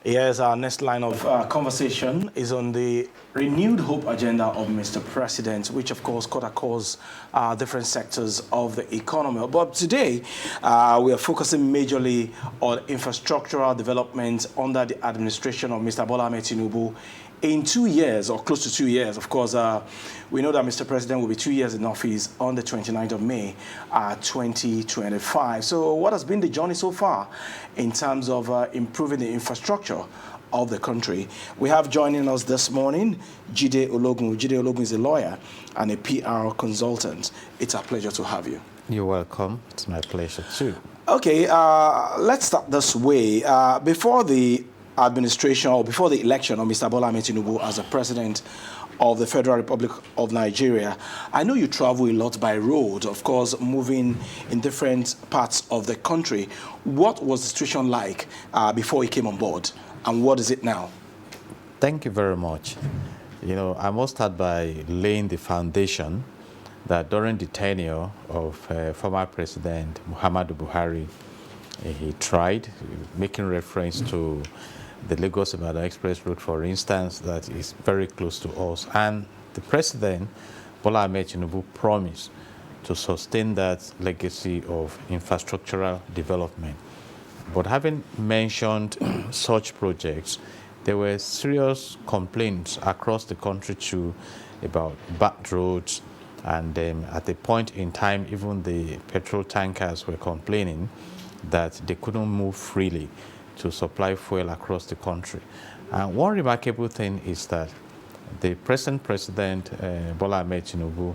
Yes, our next line of conversation is on the renewed hope agenda of Mr. President, which of course cut across different sectors of the economy. But today, we are focusing majorly on infrastructural development under the administration of Mr. Bola Ahmed Tinubu. In 2 years, or close to 2 years, of course, we know that Mr. President will be 2 years in office on the 29th of May, 2025. So what has been the journey so far in terms of improving the infrastructure of the country? We have joining us this morning, Jide Ologun. Jide Ologun is a lawyer and a PR consultant. It's a pleasure to have you. You're welcome. It's my pleasure too. Okay, let's start this way. Before the administration or before the election of Mr. Bola Ahmed Tinubu as the president of the Federal Republic of Nigeria, I know you travel a lot by road, of course, moving in different parts of the country. What was the situation like before he came on board, and what is it now? Thank you very much. You know, I must start by laying the foundation that during the tenure of former President Muhammadu Buhari, he tried, making reference to the Lagos-Ibadan Express route, for instance, that is very close to us. And the President, Bola Ahmed Tinubu, promised to sustain that legacy of infrastructural development. But having mentioned such projects, there were serious complaints across the country too about bad roads, and at a point in time, even the petrol tankers were complaining that they couldn't move freely to supply fuel across the country. And one remarkable thing is that the present president, Bola Ahmed Tinubu,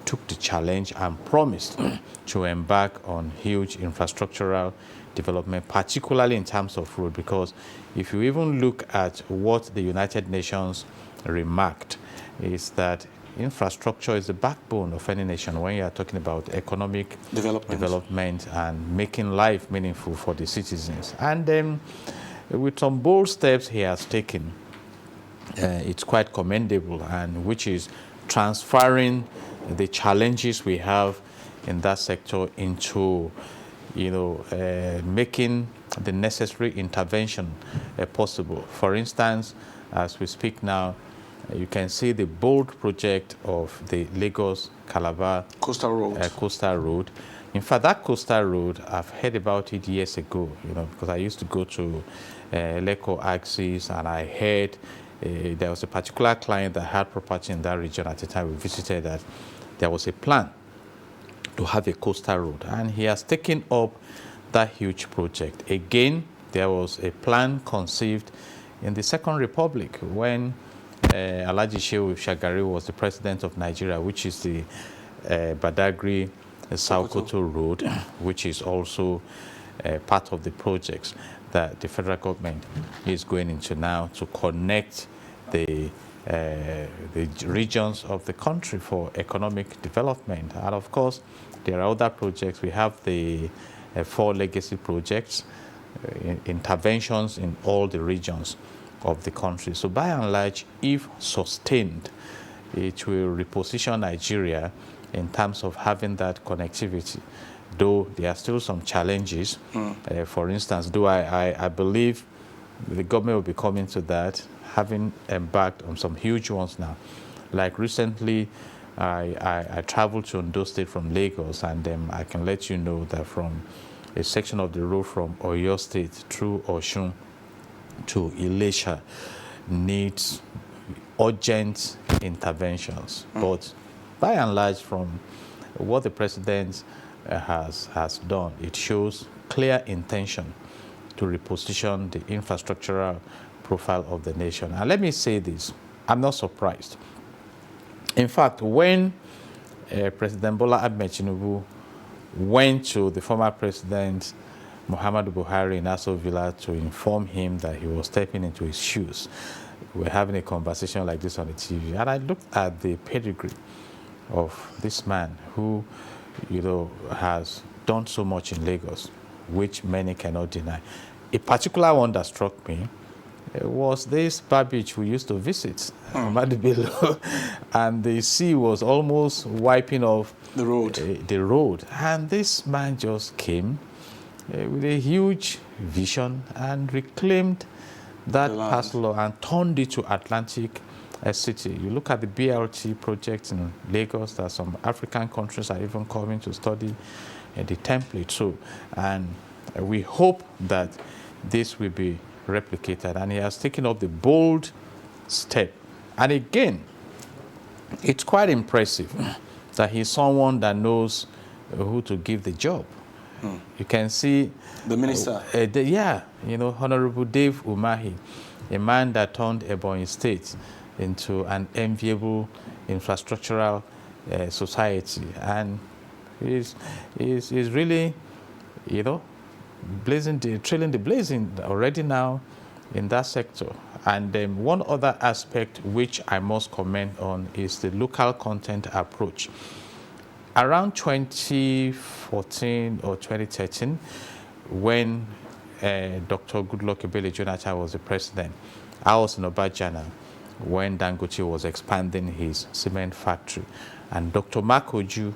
took the challenge and promised to embark on huge infrastructural development, particularly in terms of road, because if you even look at what the United Nations remarked, is that infrastructure is the backbone of any nation when you are talking about economic development and making life meaningful for the citizens. And with some bold steps he has taken, it's quite commendable, and which is transferring the challenges we have in that sector into, making the necessary intervention possible. For instance, as we speak now, you can see the bold project of the Lagos-Calabar Coastal Road. In fact, that coastal road, I've heard about it years ago, because I used to go to Leko Axis, and I heard there was a particular client that had property in that region at the time we visited, that there was a plan to have a coastal road, and he has taken up that huge project. Again, there was a plan conceived in the Second Republic when Alhaji Shehu Shagari was the president of Nigeria, which is the Badagry-Sokoto Road, which is also part of the projects that the federal government is going into now to connect the regions of the country for economic development. And of course, there are other projects. We have the 4 legacy projects, interventions in all the regions of the country. So by and large, if sustained, it will reposition Nigeria in terms of having that connectivity, though there are still some challenges. For instance, I believe the government will be coming to that, having embarked on some huge ones now. Like recently, I traveled to Ondo State from Lagos, and I can let you know that from a section of the road from Oyo State through Osun to Ilesha needs urgent interventions. But by and large, from what the president has done, it shows clear intention to reposition the infrastructural profile of the nation. And let me say this, I'm not surprised. In fact, when President Bola Ahmed Tinubu went to the former president Muhammadu Buhari in Aso Villa to inform him that he was stepping into his shoes, we're having a conversation like this on the TV, and I looked at the pedigree of this man who, has done so much in Lagos, which many cannot deny. A particular one that struck me was this bar beach we used to visit, Madibelo, and the sea was almost wiping off the road. And this man just came with a huge vision and reclaimed that passed law and turned it to Atlantic City. You look at the BLT projects in Lagos, that some African countries are even coming to study the template. So, and we hope that this will be replicated. And he has taken up the bold step. And again, it's quite impressive that he's someone that knows who to give the job. You can see the minister. Honorable Dave Umahi, a man that turned Ebonyi State into an enviable infrastructural society, and is really, trailing the blazing already now in that sector. And one other aspect which I must comment on is the local content approach. Around 2014 or 2013, when Dr. Goodluck Ebele Jonathan was the president, I was in Obajana when Dangote was expanding his cement factory. And Dr. Makoju,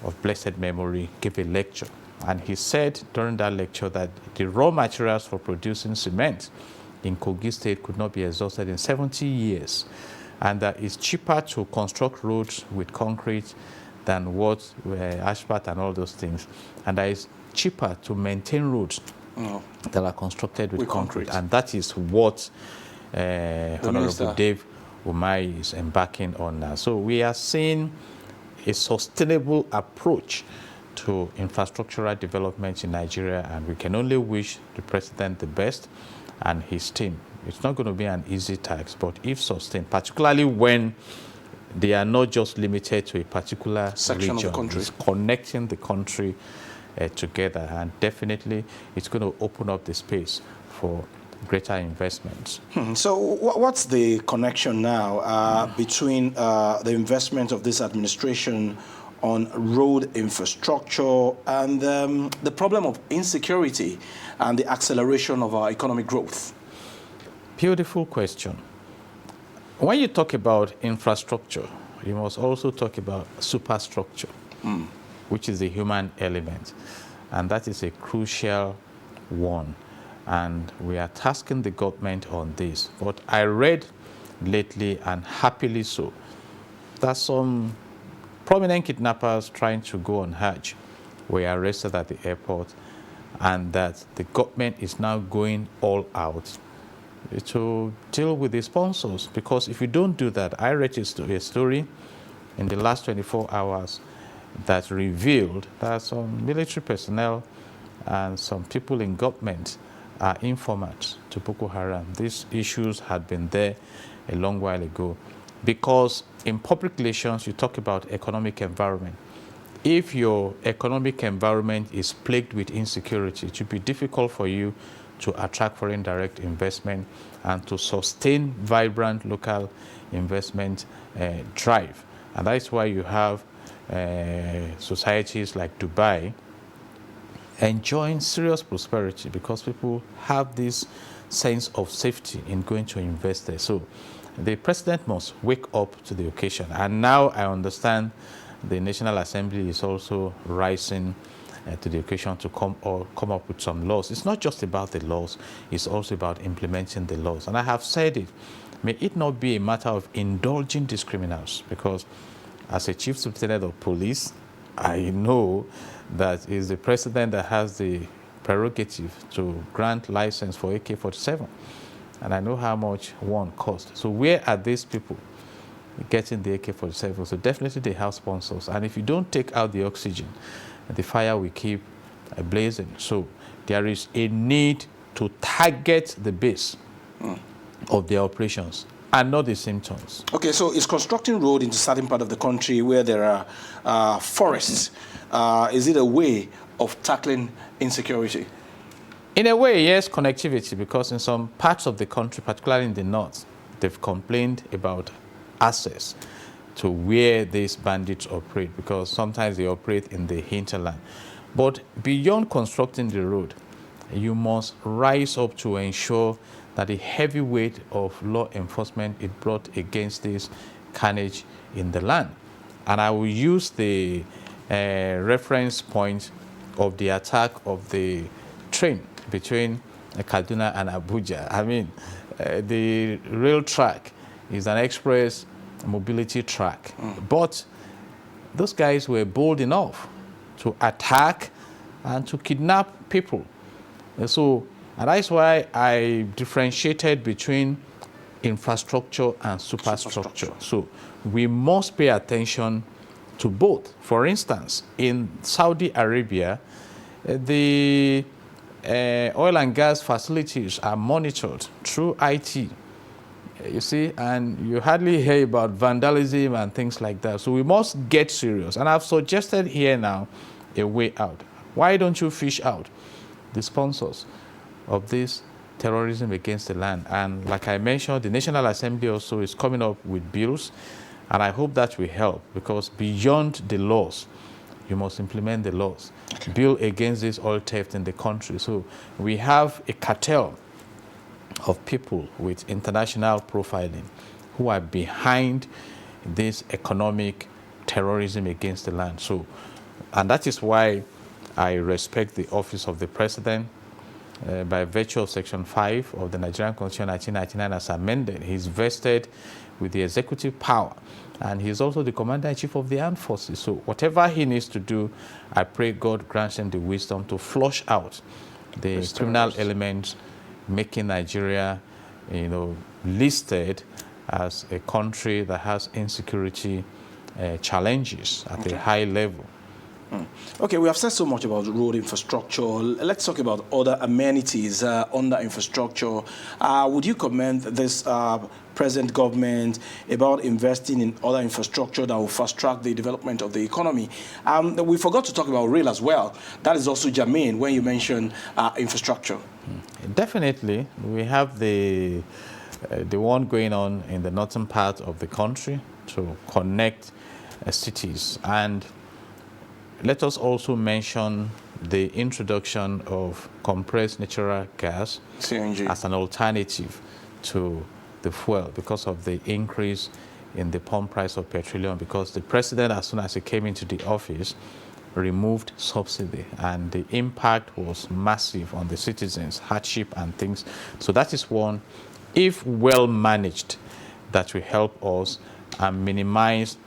of blessed memory, gave a lecture. And he said during that lecture that the raw materials for producing cement in Kogi State could not be exhausted in 70 years. And that it's cheaper to construct roads with concrete than what asphalt and all those things. And that it's cheaper to maintain roads that are constructed with concrete. And that is what Honorable Dave Umai is embarking on now. So we are seeing a sustainable approach to infrastructural development in Nigeria, and we can only wish the president the best and his team. It's not going to be an easy task, but if sustained, particularly when they are not just limited to a particular section region, of the country, it's connecting the country together, and definitely it's going to open up the space for greater investments. So what's the connection now between the investment of this administration on road infrastructure and the problem of insecurity and the acceleration of our economic growth? Beautiful question. When you talk about infrastructure, you must also talk about superstructure, which is the human element. And that is a crucial one. And we are tasking the government on this. But I read lately, and happily so, that some prominent kidnappers trying to go on Hajj were arrested at the airport, and that the government is now going all out to deal with the sponsors. Because if you don't do that, I read a story in the last 24 hours that revealed that some military personnel and some people in government are informants to Boko Haram. These issues had been there a long while ago, because in public relations, you talk about economic environment. If your economic environment is plagued with insecurity, it will be difficult for you to attract foreign direct investment and to sustain vibrant local investment drive. And that's why you have societies like Dubai enjoying serious prosperity, because people have this sense of safety in going to invest there. So the president must wake up to the occasion. And now I understand the National Assembly is also rising to the occasion to come up with some laws. It's not just about the laws, it's also about implementing the laws. And I have said it, may it not be a matter of indulging these criminals, because as a chief superintendent of police, I know that it's the president that has the prerogative to grant license for AK-47. And I know how much one costs. So where are these people getting the AK-47? So definitely they have sponsors. And if you don't take out the oxygen, the fire will keep blazing. So there is a need to target the base of their operations and not the symptoms. Okay, so is constructing road into certain part of the country where there are forests, is it a way of tackling insecurity? In a way, yes, connectivity, because in some parts of the country, particularly in the north, they've complained about access to where these bandits operate, because sometimes they operate in the hinterland. But beyond constructing the road, you must rise up to ensure that the heavy weight of law enforcement is brought against this carnage in the land. And I will use the reference point of the attack of the train between Kaduna and Abuja. I mean, the rail track is an express mobility track. But those guys were bold enough to attack and to kidnap people. And that's why I differentiated between infrastructure and superstructure. So we must pay attention to both. For instance, in Saudi Arabia, the oil and gas facilities are monitored through IT. You see, and you hardly hear about vandalism and things like that. So we must get serious. And I've suggested here now a way out. Why don't you fish out the sponsors of this terrorism against the land? And like I mentioned, the National Assembly also is coming up with bills. And I hope that will help, because beyond the laws, you must implement the laws. Okay. Bill against this oil theft in the country. So we have a cartel of people with international profiling who are behind this economic terrorism against the land. So, and that is why I respect the office of the president. By virtue of Section 5 of the Nigerian Constitution 1999 as amended, he's vested with the executive power, and he's also the commander-in-chief of the armed forces. So whatever he needs to do, I pray God grants him the wisdom to flush out the criminal elements, making Nigeria, listed as a country that has insecurity challenges at a high level. Okay, we have said so much about road infrastructure. Let's talk about other amenities under infrastructure. Would you commend this present government about investing in other infrastructure that will fast-track the development of the economy? We forgot to talk about rail as well. That is also germane when you mention infrastructure. Definitely. We have the one going on in the northern part of the country to connect cities. And let us also mention the introduction of compressed natural gas CNG as an alternative to the fuel because of the increase in the pump price of petroleum, because the president, as soon as he came into the office, removed subsidy, and the impact was massive on the citizens, hardship and things. So that is one, if well managed, that will help us and minimize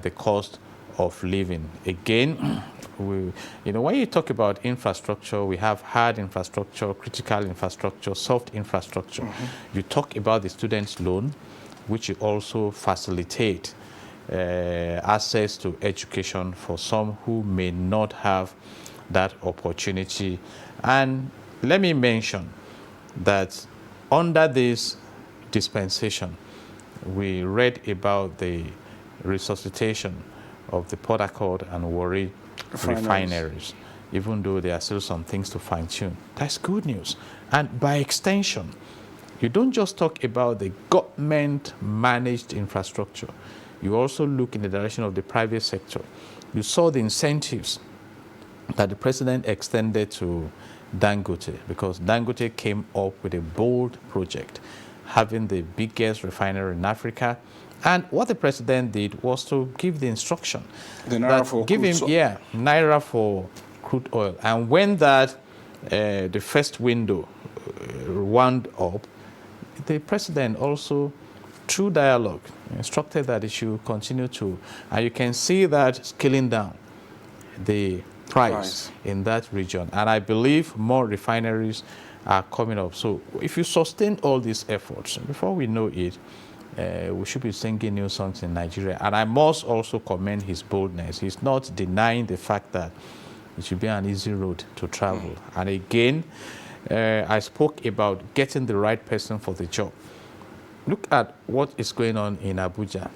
the cost of living. Again, when you talk about infrastructure, we have hard infrastructure, critical infrastructure, soft infrastructure. You talk about the students' loan, which will also facilitate access to education for some who may not have that opportunity. And let me mention that under this dispensation, we read about the resuscitation of the Port Harcourt and Warri refineries, even though there are still some things to fine-tune. That's good news. And by extension, you don't just talk about the government-managed infrastructure. You also look in the direction of the private sector. You saw the incentives that the president extended to Dangote, because Dangote came up with a bold project, having the biggest refinery in Africa. And what the president did was to give the instruction. The naira for give him, naira for crude oil. And when that, the first window wound up, the president also, through dialogue, instructed that it should continue to, and you can see that scaling down the price in that region. And I believe more refineries are coming up. So if you sustain all these efforts, before we know it, we should be singing new songs in Nigeria. And I must also commend his boldness. He's not denying the fact that it should be an easy road to travel. And again, I spoke about getting the right person for the job. Look at what is going on in Abuja.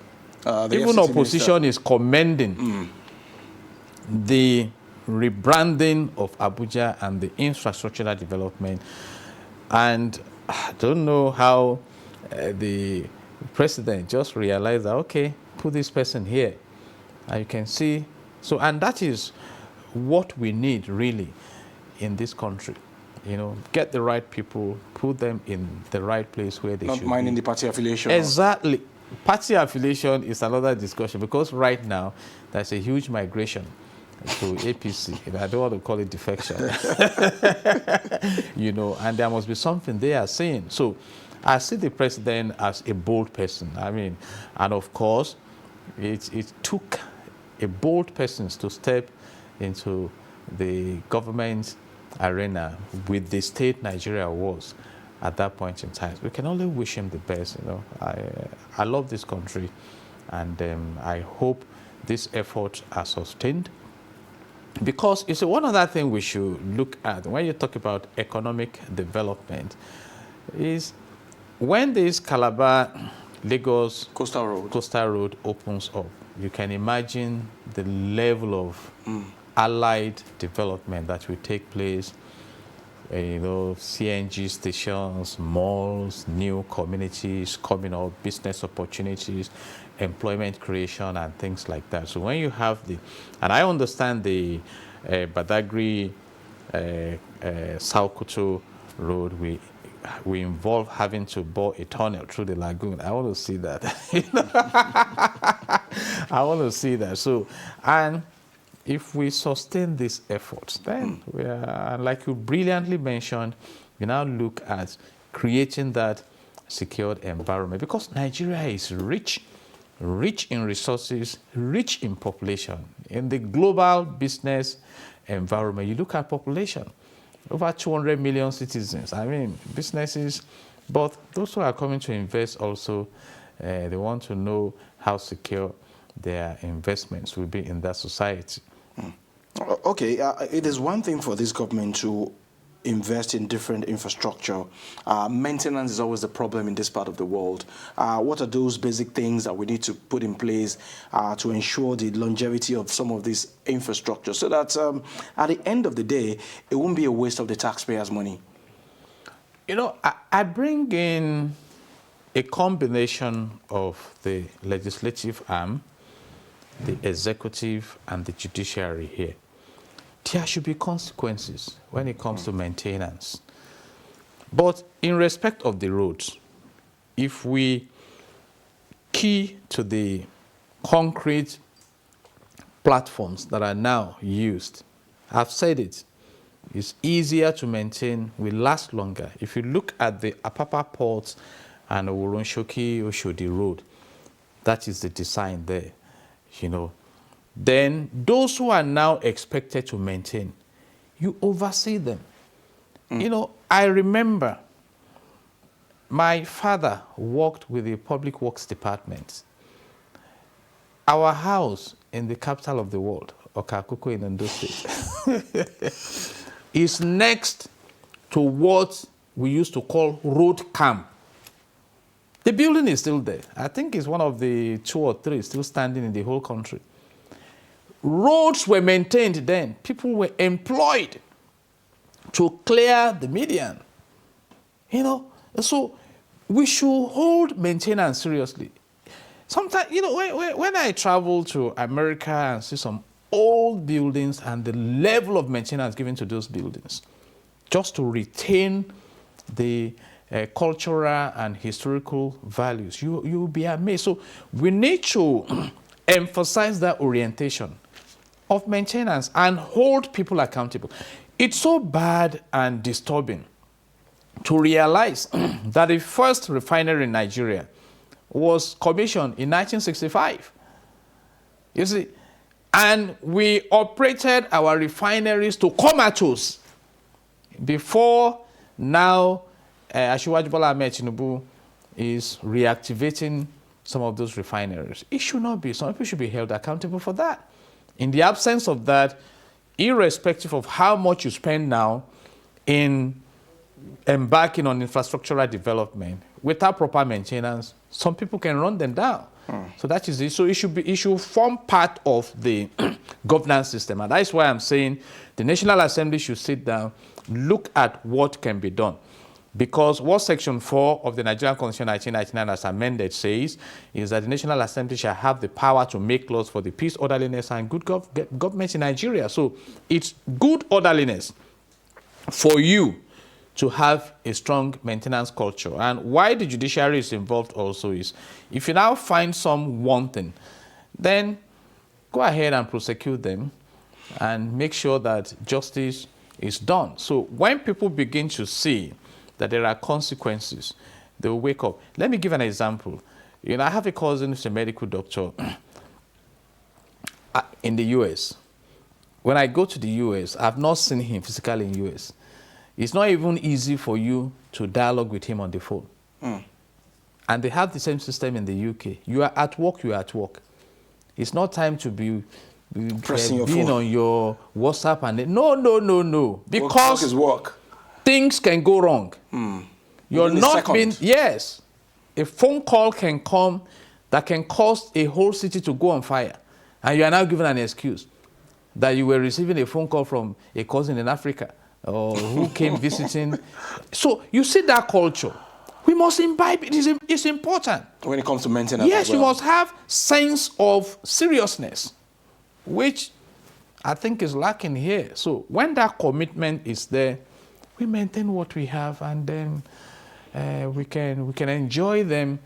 Even opposition is commending the rebranding of Abuja and the infrastructural development. And I don't know how the president just realized that, okay, put this person here. And you can see. So, and that is what we need really in this country. Get the right people, put them in the right place where they should be. Not minding the party affiliation. Exactly. Party affiliation is another discussion, because right now there's a huge migration to APC. I don't want to call it defection. And there must be something they are saying. So I see the president as a bold person. I mean, and of course, it took a bold person to step into the government arena with the state Nigeria was at that point in time. We can only wish him the best. You know, I love this country, and I hope these efforts are sustained. Because it's one other thing we should look at when you talk about economic development is when this Calabar Lagos Coastal Road opens up, you can imagine the level of allied development that will take place. You know, CNG stations, malls, new communities coming up, business opportunities, employment creation, and things like that. So when you have and I understand the Badagry Salkoto Road, we involve having to bore a tunnel through the lagoon. I want to see that. I want to see that. So, and if we sustain these efforts, then we are, like you brilliantly mentioned, we now look at creating that secured environment, because Nigeria is rich in resources, rich in population. In the global business environment, you look at population, over 200 million citizens. I mean, businesses, but those who are coming to invest also, they want to know how secure their investments will be in that society. Okay, it is one thing for this government to invest in different infrastructure. Maintenance is always the problem in this part of the world. What are those basic things that we need to put in place to ensure the longevity of some of this infrastructure, so that at the end of the day, it won't be a waste of the taxpayers' money? You know, I bring in a combination of the legislative arm, the executive, and the judiciary here. There should be consequences when it comes to maintenance. But in respect of the roads, if we key to the concrete platforms that are now used, I've said it's easier to maintain, will last longer. If you look at the Apapa Port and Oronshoki Oshodi Road, that is the design there, you know. Then those who are now expected to maintain, you oversee them. You know, I remember my father worked with the Public Works Department. Our house in the capital of the world, Okakuko in Ondo State, is next to what we used to call road camp. The building is still there. I think it's one of the 2 or 3 still standing in the whole country. Roads were maintained then. People were employed to clear the median. You know, so we should hold maintenance seriously. Sometimes, you know, when I travel to America and see some old buildings and the level of maintenance given to those buildings, just to retain the cultural and historical values, you'll be amazed. So we need to emphasize that orientation of maintenance and hold people accountable. It's so bad and disturbing to realize that the first refinery in Nigeria was commissioned in 1965. You see, and we operated our refineries to comatose before now Asiwaju Bola Ahmed Tinubu is reactivating some of those refineries. It should not be. Some people should be held accountable for that. In the absence of that, irrespective of how much you spend now in embarking on infrastructural development, without proper maintenance, some people can run them down. So that is it. So it should form part of the governance system. And that's why I'm saying the National Assembly should sit down, look at what can be done. Because what Section 4 of the Nigerian Constitution 1999 as amended says is that the National Assembly shall have the power to make laws for the peace, orderliness, and good government in Nigeria. So it's good orderliness for you to have a strong maintenance culture. And why the judiciary is involved also is, if you now find some wanting, then go ahead and prosecute them and make sure that justice is done. So when people begin to see that there are consequences, they'll wake up. Let me give an example. You know, I have a cousin who's a medical doctor in the US. When I go to the US, I've not seen him physically in the US. It's not even easy for you to dialogue with him on the phone. And they have the same system in the UK. You are at work, you are at work. It's not time to be pressing your being phone on your WhatsApp and no. Because work is work. Things can go wrong. You're Within a not second. being, yes. A phone call can come that can cause a whole city to go on fire. And you are now given an excuse that you were receiving a phone call from a cousin in Africa or who came visiting. So you see that culture. We must imbibe it. It's important. When it comes to maintenance. Yes, as well. you must have sense of seriousness, which I think is lacking here. So when that commitment is there, we maintain what we have, and then we can enjoy them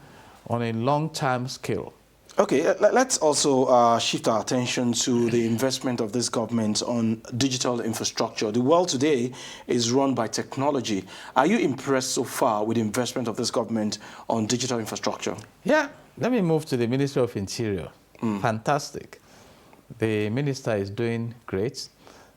on a long-term scale. Okay, let's also shift our attention to the investment of this government on digital infrastructure. The world today is run by technology. Are you impressed so far with the investment of this government on digital infrastructure? Yeah, let me move to the Ministry of Interior. Fantastic. The minister is doing great,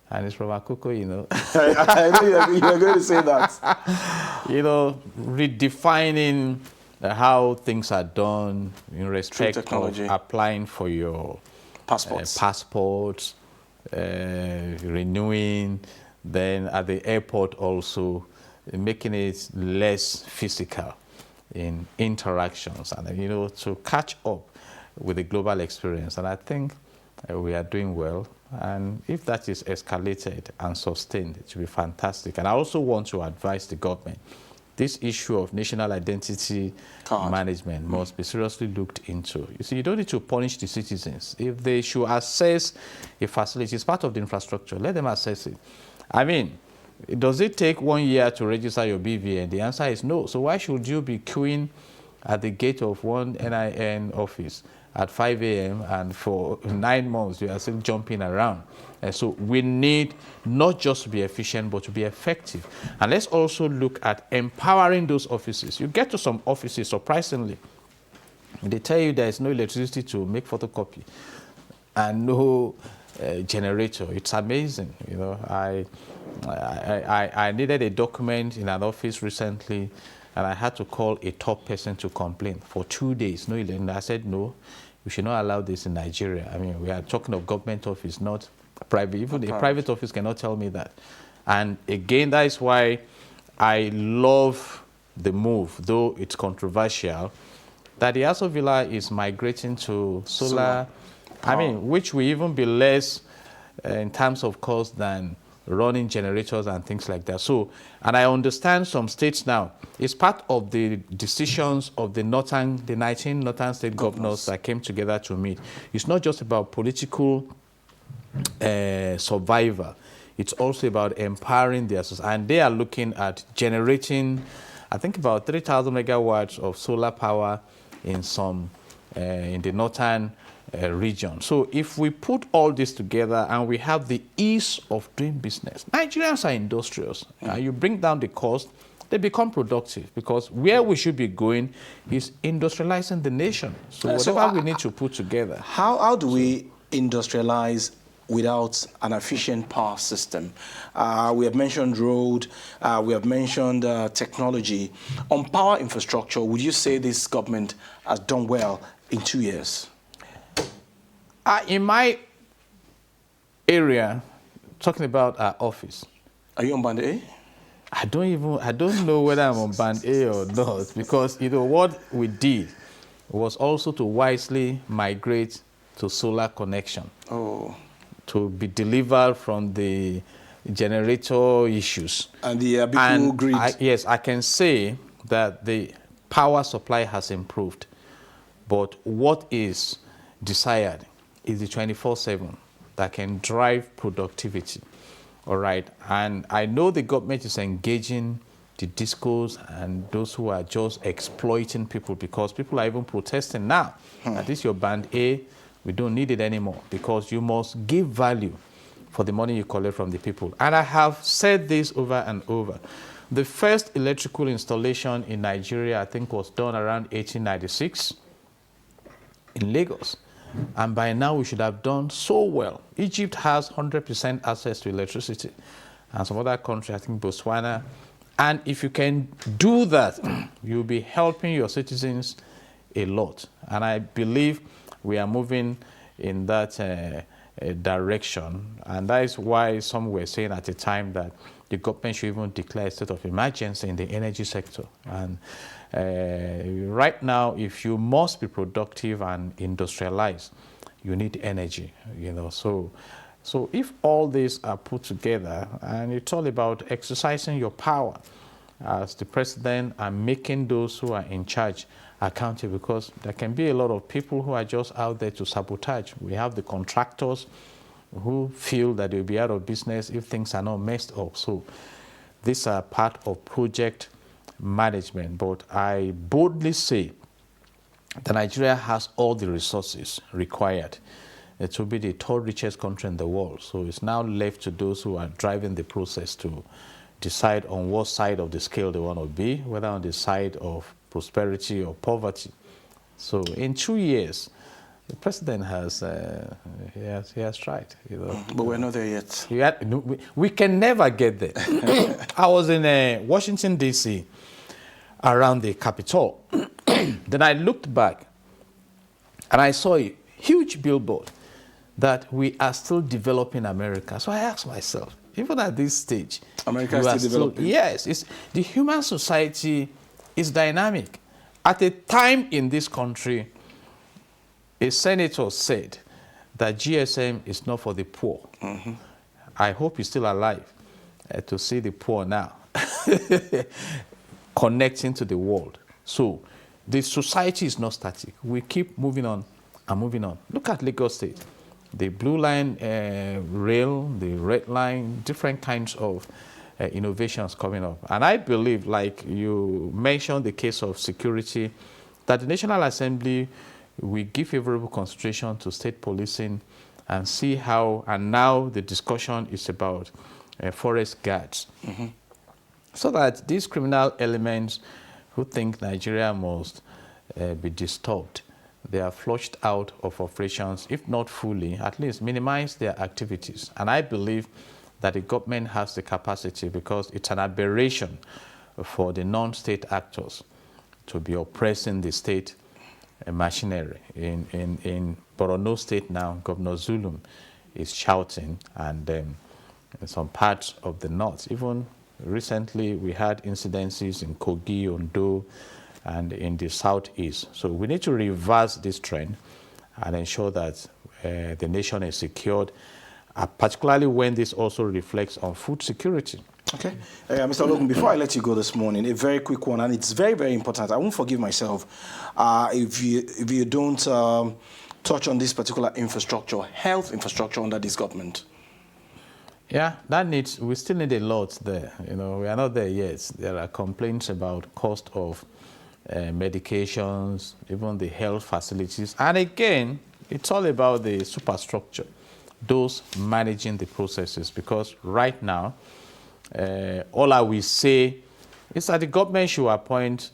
and it's from Akuko, you know. I know you're going to say that. You know, redefining how things are done in respect of applying for your passports, renewing, then at the airport also making it less physical in interactions, and you know, to catch up with the global experience. And I think we are doing well, and if that is escalated and sustained, it will be fantastic. And I also want to advise the government, this issue of national identity management must be seriously looked into. You see, you don't need to punish the citizens. If they should access a facility, it's part of the infrastructure, let them access it. I mean, does it take 1 year to register your BVN? The answer is no. So why should you be queuing at the gate of one NIN office at 5 a.m. and for 9 months you are still jumping around? And so we need not just to be efficient, but to be effective. And let's also look at empowering those offices. You get to some offices, surprisingly, they tell you there is no electricity to make photocopy and no generator. It's amazing. You know, I needed a document in an office recently, and I had to call a top person to complain for 2 days. No, I said no. We should not allow this in Nigeria. I mean, we are talking of government office, not private. Even a private office cannot tell me that. And again, that is why I love the move, though it's controversial, that the Aso Villa is migrating to solar. I mean, which will even be less in terms of cost than running generators and things like that. So, and I understand some states now, it's part of the decisions of the 19 northern state governors that came together to meet. It's not just about political survival. It's also about empowering their society. And they are looking at generating, I think, about 3,000 megawatts of solar power in some, in the northern region. So if we put all this together and we have the ease of doing business, Nigerians are industrious. You bring down the cost, they become productive, because where we should be going is industrializing the nation. So whatever we need to put together. How do we industrialize without an efficient power system? We have mentioned road, we have mentioned technology. On power infrastructure, would you say this government has done well in 2 years? In my area, talking about our office. Are you on band A? I don't know whether I'm on band A or not, because you know what we did was also to wisely migrate to solar connection. Oh. To be delivered from the generator issues. And the Abiku grid. Yes, I can say that the power supply has improved, but what is desired is the 24/7 that can drive productivity. All right, and I know the government is engaging the discos and those who are just exploiting people, because people are even protesting now. That is your band A, we don't need it anymore, because you must give value for the money you collect from the people. And I have said this over and over. The first electrical installation in Nigeria, I think, was done around 1896 in Lagos. And by now, we should have done so well. Egypt has 100% access to electricity. And some other countries, I think Botswana. And if you can do that, you'll be helping your citizens a lot. And I believe we are moving in that direction. And that is why some were saying at the time that the government should even declare a state of emergency in the energy sector. And right now, if you must be productive and industrialized, you need energy, you know. So if all these are put together, and it's all about exercising your power as the president and making those who are in charge accountable, because there can be a lot of people who are just out there to sabotage. We have the contractors who feel that they'll be out of business if things are not messed up. So these are part of project management. But I boldly say that Nigeria has all the resources required to be the third richest country in the world. So it's now left to those who are driving the process to decide on what side of the scale they want to be, whether on the side of prosperity or poverty. So in 2 years, the president has he has tried. You know. But we're not there yet. We can never get there. I was in Washington, D.C., around the Capitol. Then I looked back, and I saw a huge billboard that we are still developing America. So I asked myself, even at this stage, America is still developing? Yes, the human society is dynamic. At a time in this country, a senator said that GSM is not for the poor. Mm-hmm. I hope he's still alive to see the poor now connecting to the world. So the society is not static. We keep moving on and moving on. Look at Lagos State. The blue line rail, the red line, different kinds of innovations coming up. And I believe, like you mentioned the case of security, that the National Assembly will give favorable consideration to state policing and see how, and now the discussion is about forest guards. Mm-hmm. So that these criminal elements who think Nigeria must be disturbed, they are flushed out of operations, if not fully, at least minimize their activities. And I believe that the government has the capacity, because it's an aberration for the non-state actors to be oppressing the state machinery. In Borno State now, Governor Zulum is shouting, and in some parts of the north, even recently we had incidences in Kogi, Ondo, and in the southeast. So we need to reverse this trend and ensure that the nation is secured, particularly when this also reflects on food security. Okay. Mr. Logan, before I let you go this morning, a very quick one, and it's very, very important. I won't forgive myself if you don't touch on this particular infrastructure, health infrastructure under this government. Yeah, we still need a lot there. You know, we are not there yet. There are complaints about cost of medications, even the health facilities. And again, it's all about the superstructure, those managing the processes, because right now, all I will say is that the government should appoint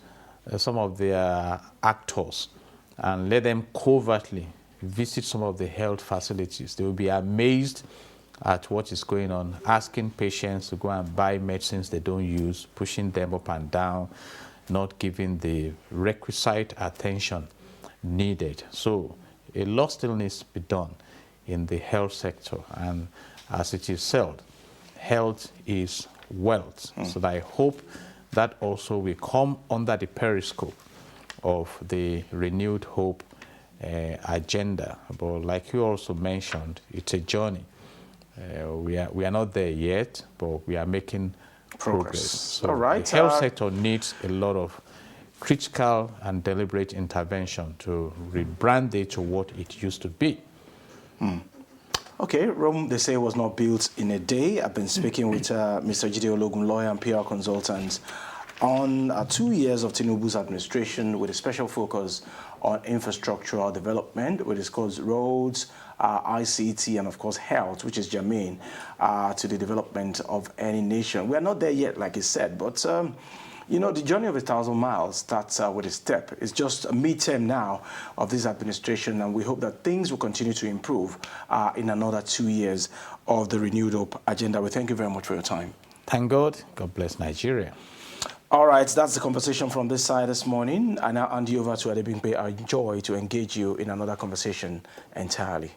some of their actors and let them covertly visit some of the health facilities. They will be amazed at what is going on, asking patients to go and buy medicines they don't use, pushing them up and down, not giving the requisite attention needed. So a lot still needs to be done in the health sector. And as it is said, health is wealth. So I hope that also will come under the periscope of the renewed hope agenda. But like you also mentioned, it's a journey. We are not there yet, but we are making progress. So all right. The health sector needs a lot of critical and deliberate intervention to rebrand it to what it used to be. Okay, Rome, they say, was not built in a day. I've been speaking with Mr. Jide Ologun, lawyer and PR consultant, on 2 years of Tinubu's administration with a special focus on infrastructural development, which is called roads, ICT, and of course health, which is germane to the development of any nation. We are not there yet, like he said, but you know, the journey of 1,000 miles starts with a step. It's just a midterm now of this administration, and we hope that things will continue to improve in another 2 years of the Renewed Hope agenda. We thank you very much for your time. Thank God. God bless Nigeria. All right, that's the conversation from this side this morning. I now hand you over to Adebimpe. I enjoy to engage you in another conversation entirely.